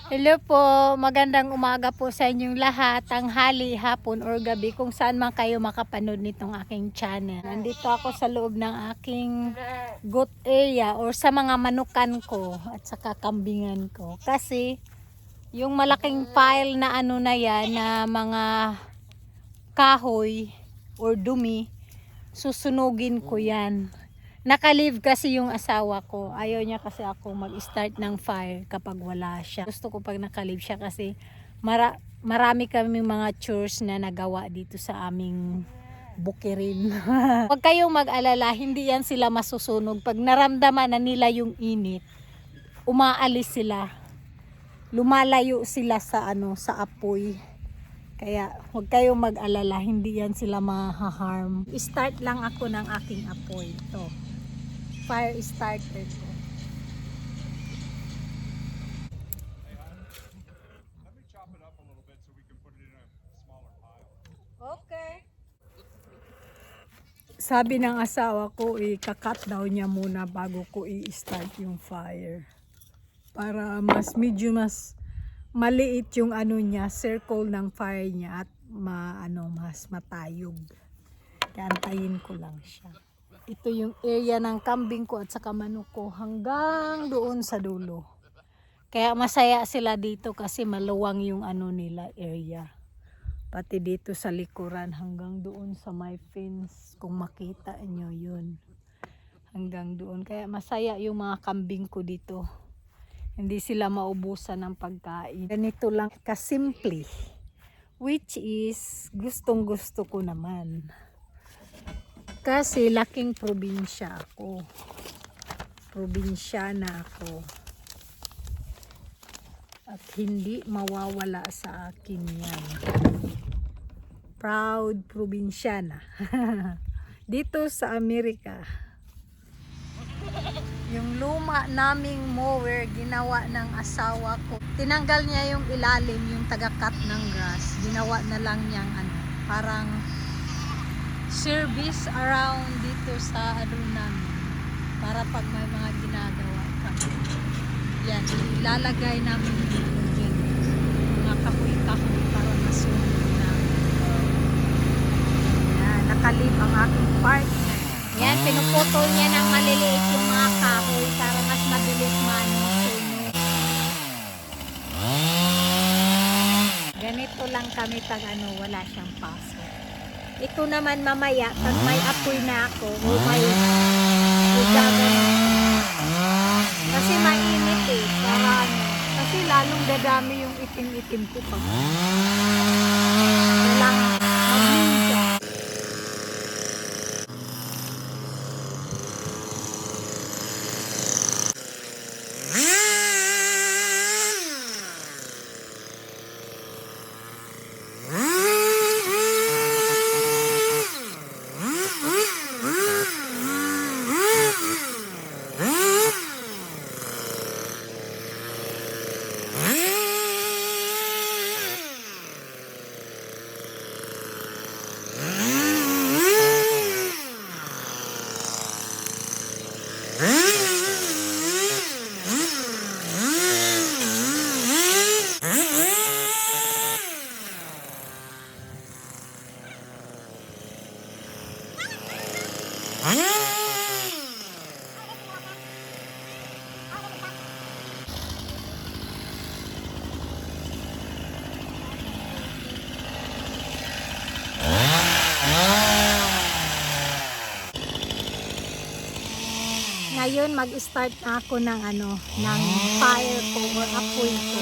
Hello po, magandang umaga po sa inyong lahat, tanghali, hapon or gabi kung saan man kayo makapanood nitong aking channel. Nandito ako sa loob ng aking goat area or sa mga manukan ko at saka kambingan ko. Kasi yung malaking pile na ano na yan na mga kahoy or dumi, susunugin ko yan. Nakalive kasi yung asawa ko. Ayaw niya kasi ako mag-start ng fire kapag wala siya. Gusto ko pag nakalive siya kasi marami kami mga chores na nagawa dito sa aming bukirin. Huwag kayong mag-alala, hindi yan sila masusunog. Pag naramdaman na nila yung init, umaalis sila. Lumalayo sila sa sa apoy. Kaya huwag kayong mag-alala, hindi yan sila mahaharm. Start lang ako ng aking apoy. Ito. Fire starter ko. Okay. Sabi ng asawa ko, i-cut daw niya muna bago ko i-start yung fire. Para medyo mas maliit yung niya, circle ng fire niya at mas matayog. Kaya antayin ko lang siya. Ito yung area ng kambing ko at saka manok ko hanggang doon sa dulo. Kaya masaya sila dito kasi maluwang yung nila area. Pati dito sa likuran hanggang doon sa my fence, kung makita nyo yun. Hanggang doon. Kaya masaya yung mga kambing ko dito. Hindi sila maubusan ng pagkain. Ganito lang kasimple. Which is gustong gusto ko naman. Kasi laking probinsya ako. Probinsyana ako. At hindi mawawala sa akin yan. Proud probinsyana. Dito sa Amerika. Yung luma naming mower, ginawa ng asawa ko. Tinanggal niya yung ilalim, yung taga-cut ng grass. Ginawa na lang niyang parang service around dito sa namin para pag may mga ginagawa kami. Yan, ilalagay namin dito mga kahoy-kahoy para masunog na. Yan, nakalip ang aking partner. Yan, pinuputol niya ng maliliit yung mga kahoy para mas mabilis masunog. Ganito lang kami pag wala siyang paso. Ito naman mamaya, pag may apoy na ako, may ugagan. Kasi mainit para kasi lalong dadami yung itim-itim ko pag walang magninja. Ngayon mag-start na ako ng ng fire ko or apoy ko.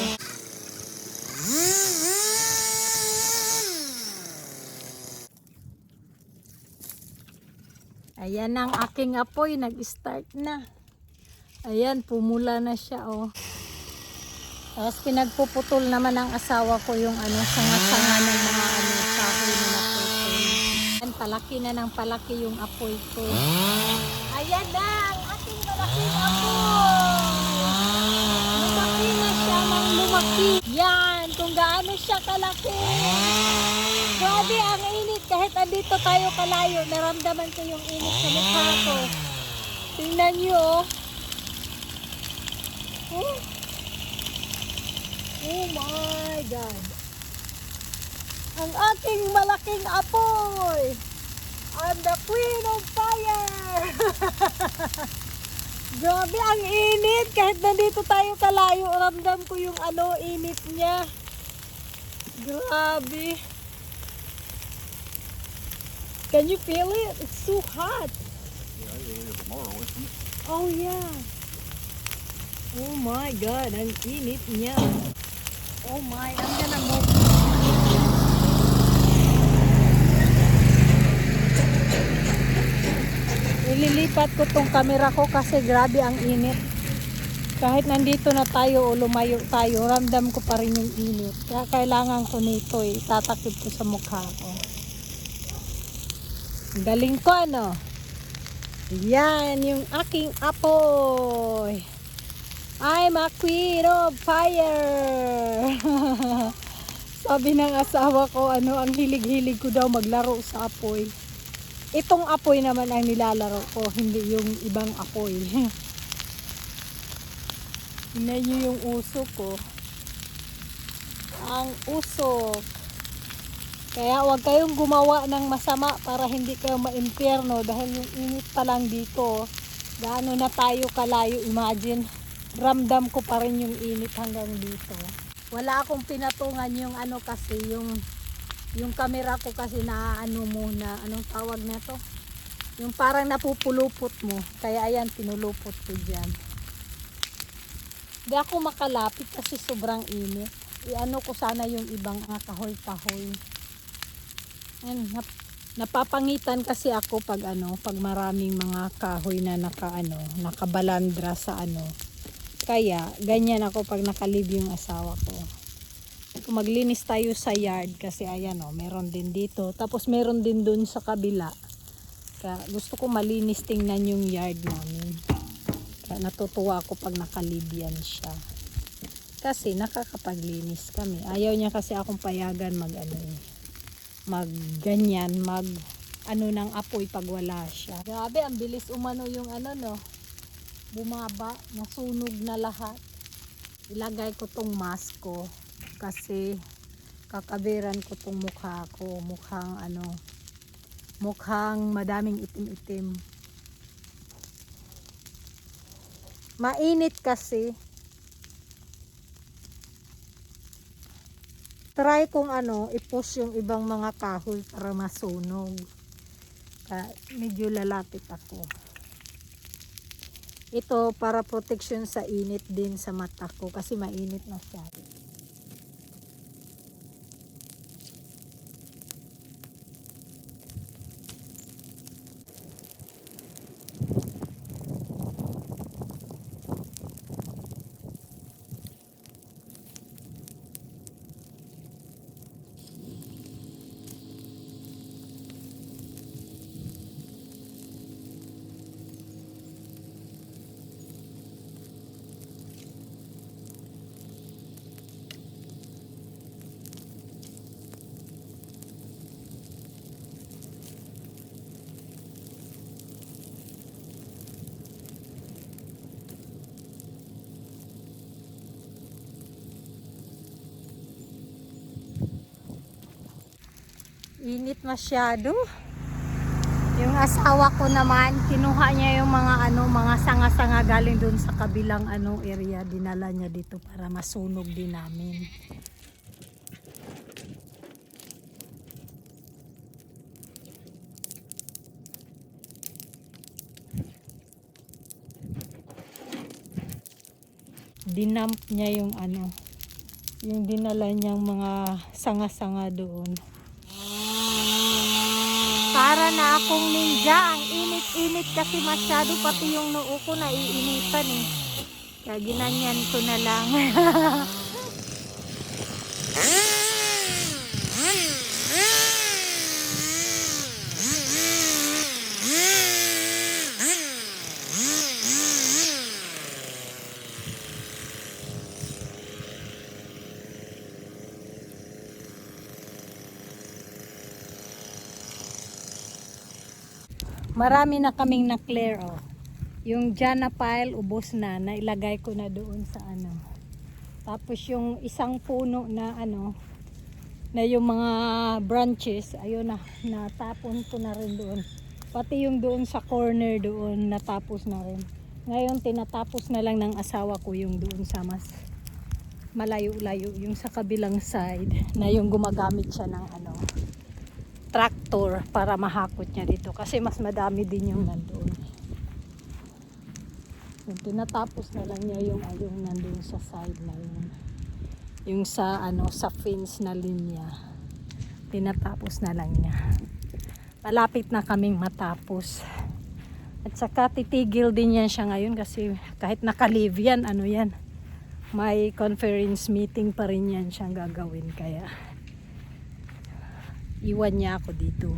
Ayan ang aking apoy, nag-start na. Ayan, pumula na siya Tapos pinagpuputol naman ng asawa ko yung sanga-sanga ng mga kahoy na naputol. Ayan, palaki na ng palaki yung apoy ko. Ayan na, ang ating malaking apoy. Lumaki na siya ng lumaki. Yan, kung gaano siya kalaki. Grabe ang init. Kahit andito tayo kalayo, naramdaman ko yung init sa mukha ko. Tingnan nyo. Oh my God. Ang aking malaking apoy. I'm the queen of fire. Grabe ang init. Kahit nandito tayo kalayo, ramdam ko yung init niya. Grabe. Can you feel it? It's so hot. Yeah, it'll tomorrow, isn't it? Oh yeah. Oh my God, ang init niya. Oh my, I'm gonna move. Ililipat ko tong camera ko kasi grabe ang init. Kahit nandito na tayo o lumayo tayo, ramdam ko pa rin yung init. Kaya kailangan ko nito itatakip ko sa mukha ko. Galing ko Yan yung aking apoy. I'm a queen of fire. Sabi ng asawa ko, ang hilig-hilig ko daw maglaro sa apoy. Itong apoy naman ang nilalaro ko, hindi yung ibang apoy. Tingnan nyo yung usok ko. Ang usok. Kaya huwag kayong gumawa ng masama para hindi kayo ma-impyerno dahil yung init pa lang dito. Gaano na tayo kalayo, imagine. Ramdam ko pa rin yung init hanggang dito. Wala akong pinatungan yung kasi yung camera ko kasi na muna, anong tawag na to? Yung parang napupulupot mo. Kaya ayan, pinulupot ko dyan. Di ako makalapit kasi sobrang init. Ko sana yung ibang kahoy-kahoy. Napapangitan kasi ako pag pag maraming mga kahoy na nakabalandra sa Kaya ganyan ako pag nakalib yung asawa ko. Kung maglinis tayo sa yard kasi ayan meron din dito. Tapos meron din dun sa kabila. Kaya gusto ko malinis tingnan yung yard namin. Kaya natutuwa ako pag nakalibyan siya. Kasi nakakapaglinis kami. Ayaw niya kasi akong payagan ganyan, ng apoy pag wala siya. Grabe, ang bilis umano yung bumaba, nasunog na lahat. Ilagay ko tong mask ko kasi kakaberan ko tong mukha ko. Mukhang madaming itim-itim. Mainit kasi. Try kong i-push yung ibang mga kahoy para masunog. Medyo lalapit ako. Ito para protection sa init din sa mata ko kasi mainit na siya. Init masyado. Yung asawa ko naman, kinuha niya yung mga sanga-sanga galing dun sa kabilang area, dinala niya dito para masunog din namin. Dinamp niya yung yung dinala niyang mga sanga-sanga doon. Para na akong ninja, ang init-init kasi masyado, pati yung noo ko naiinitan Kaya ginanyan ko na lang. Marami na kaming na-clear Yung dyan na pile, ubos na. Nailagay ko na doon sa Tapos yung isang puno na ano, na yung mga branches, ayun na, natapon ko na rin doon. Pati yung doon sa corner doon, natapos na rin. Ngayon, tinatapos na lang ng asawa ko yung doon sa mas malayo-layo, yung sa kabilang side, na yung gumagamit siya ng ano, tractor para mahakot niya dito. Kasi mas madami din yung nandoon. Yung tinatapos na lang niya yung nandun sa side na yun. Yung sa ano, sa fence na linya. Tinatapos na lang niya. Malapit na kaming matapos. At saka titigil din yan siya ngayon kasi kahit naka-leave yan, ano yan, may conference meeting pa rin yan siyang gagawin. Kaya iwan niya ako dito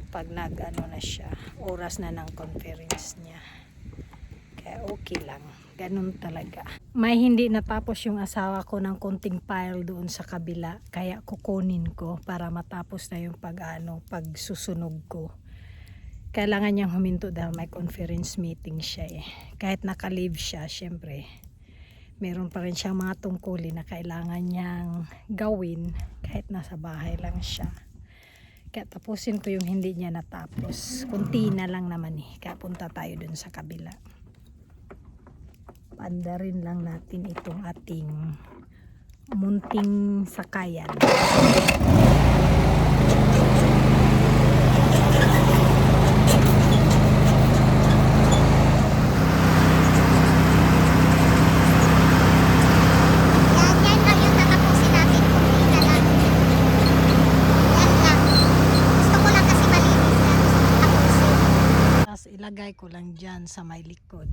pag nag-ano na siya, oras na ng conference niya. Kaya okay lang, ganun talaga. May hindi natapos yung asawa ko ng konting pile doon sa kabila, kaya kukunin ko para matapos na yung pagsusunog ko. Kailangan niyang huminto dahil may conference meeting siya eh. Kahit naka-leave siya, syempre meron pa rin siyang mga tungkulin na kailangan niyang gawin kahit nasa bahay lang siya. Kaya tapusin ko yung hindi niya natapos. Kunti na lang naman eh. Kaya punta tayo dun sa kabila. Paandarin lang natin itong ating munting sakayan. Ilagay ko lang dyan sa may likod.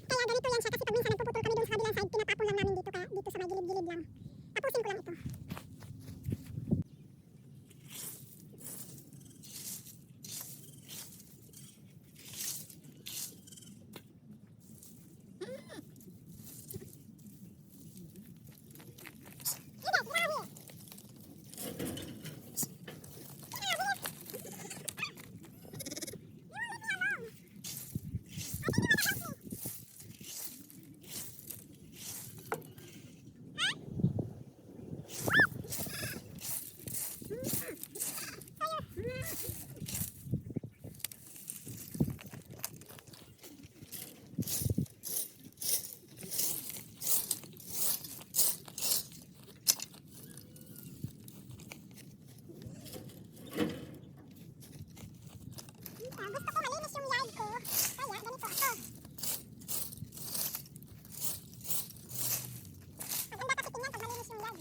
Kaya ganito yan siya kasi pag minsan nagpuputol kami doon sa kabilang side, tinatapon lang namin dito, dito sa may gilid-gilid lang. Tapusin ko lang ito. Gusto ko malinis yung yard ko, kaya ganito ako. Maganda kasi tingnan pag malinis yung yard.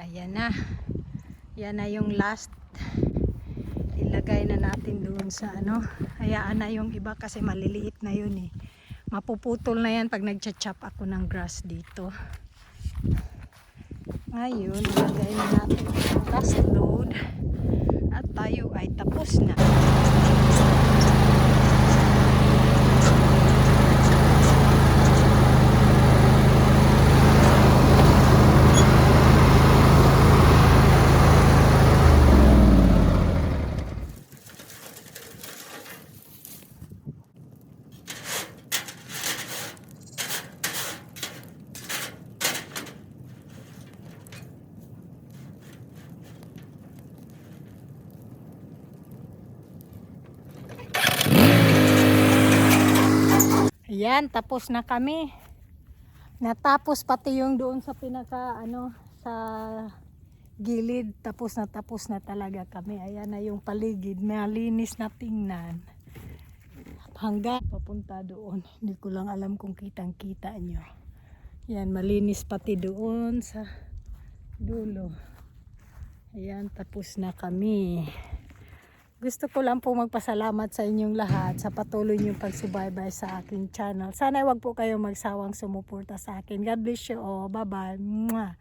Ayan na. Yan na yung last. Ilagay na natin doon sa ano. Hayaan na yung iba kasi maliliit na yun eh. Mapuputol na yan pag nagcha-chop ako ng grass dito. Ngayon, ilagay na natin yung last load. At tayo ay tapos na. Ayan, tapos na kami. Natapos pati yung doon sa pinaka ano, sa gilid. Tapos na talaga kami. Ayan na yung paligid. Malinis na tingnan. Hanggang papunta doon. Hindi ko lang alam kung kitang-kita nyo. Yan, malinis pati doon sa dulo. Ayan, tapos na kami. Gusto ko lang po magpasalamat sa inyong lahat sa patuloy niyong pagsubaybay sa aking channel. Sana wag po kayong magsawang sumuporta sa akin. God bless you all. Bye-bye. Mwah.